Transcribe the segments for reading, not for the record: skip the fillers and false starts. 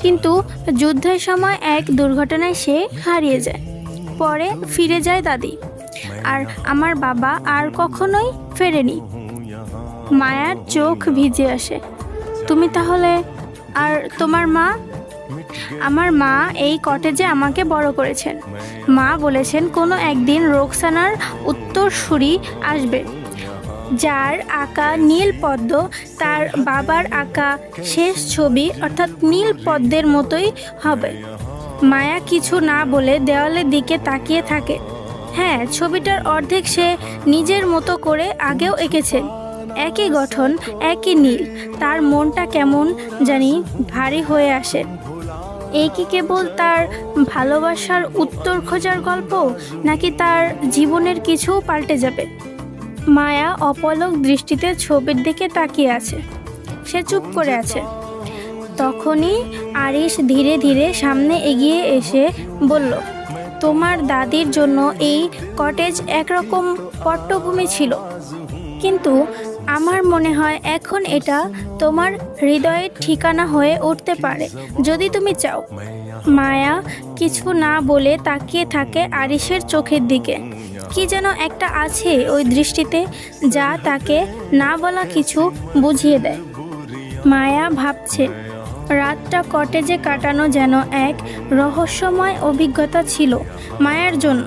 কিন্তু যুদ্ধের সময় এক দুর্ঘটনায় সে হারিয়ে যায়। পরে ফিরে যায় দাদি, আর আমার বাবা আর কখনোই ফেরেনি। মায়ার চোখ ভিজে আসে। তুমি তাহলে, আর তোমার মা? আমার মা এই কটেজে আমাকে বড় করেছেন। মা বলেছেন কোনো একদিন রোকসানার উত্তরসূরি আসবে, যার আঁকা নীল পদ্ম তার বাবার আঁকা শেষ ছবি অর্থাৎ নীল পদ্মের মতোই হবে। মায়া কিছু না বলে দেওয়ালের দিকে তাকিয়ে থাকে। হ্যাঁ, ছবিটার অর্ধেক সে নিজের মতো করে আগেও এঁকেছে। একই গঠন, একই নীল। তার মনটা কেমন জানি ভারী হয়ে আসে। এই কি কেবল তার ভালোবাসার উত্তর খোঁজার গল্প, নাকি তার জীবনের কিছুও পাল্টে যাবে? মায়া অপলক দৃষ্টিতে ছবির দিকে তাকিয়ে আছে। সে চুপ করে আছে। তখনই আরিশ ধীরে ধীরে সামনে এগিয়ে এসে বলল, তোমার দাদির জন্য এই কটেজ একরকম পট্টভূমি ছিল, কিন্তু আমার মনে হয় এখন এটা তোমার হৃদয়ের ঠিকানা হয়ে উঠতে পারে, যদি তুমি চাও। মায়া কিছু না বলে তাকিয়ে থাকে আরিশের চোখের দিকে। কি যেন একটা আছে ওই দৃষ্টিতে, যা তাকে না বলা কিছু বুঝিয়ে দেয়। মায়া ভাবছে, রাতটা কটেজে কাটানো যেন এক রহস্যময় অভিজ্ঞতা ছিল মায়ার জন্য।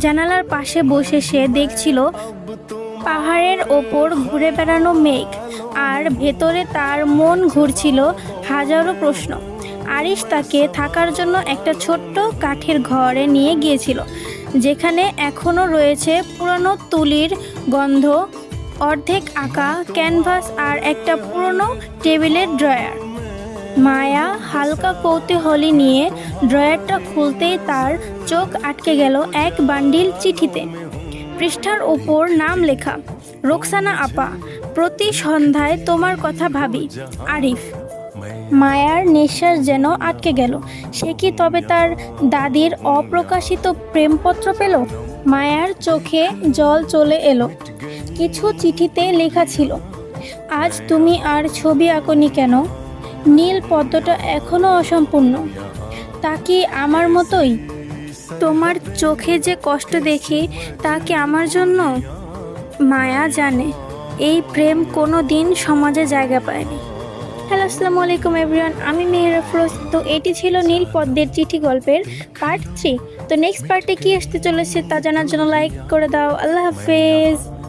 জানালার পাশে বসে সে দেখছিল পাহাড়ের ওপর ঘুরে বেড়ানো মেঘ, আর ভেতরে তার মন ঘুরছিল হাজারো প্রশ্ন। আরিশ তাকে থাকার জন্য একটা ছোট্ট কাঠের ঘরে নিয়ে গিয়েছিল, যেখানে এখনও রয়েছে পুরানো তুলির গন্ধ, অর্ধেক আঁকা ক্যানভাস আর একটা পুরনো টেবিলের ড্রয়ার। মায়া হালকা কৌতূহলী নিয়ে ড্রয়ারটা খুলতেই তার চোখ আটকে গেল এক বান্ডিল চিঠিতে। পৃষ্ঠার ওপর নাম লেখা, রোকসানা আপা, প্রতি সন্ধ্যায় তোমার কথা ভাবি, আরিফ। মায়ার নিঃশ্বাস যেন আটকে গেল। সে কি তবে তার দাদির অপ্রকাশিত প্রেমপত্র পেল? মায়ার চোখে জল চলে এলো। কিছু চিঠিতে লেখা ছিল, আজ তুমি আর ছবি আঁকনি কেন? নীল পদ্মটা এখনো অসম্পূর্ণ। তা কি আমার মতোই? তোমার চোখে যে কষ্ট দেখি, তা কি আমার জন্য? মায়া জানে এই প্রেম কোনো দিন সমাজে জায়গা পায়নি। হ্যালো, আসসালামু আলাইকুম এভরিওয়ান, আমি মেহের আফরোজ। তো এটি ছিল নীল পদ্মের চিঠি গল্পের পার্ট 3। তো নেক্সট পার্টে কি আসতে চলেছে তা জানার জন্য লাইক করে দাও। আল্লাহ হাফেজ।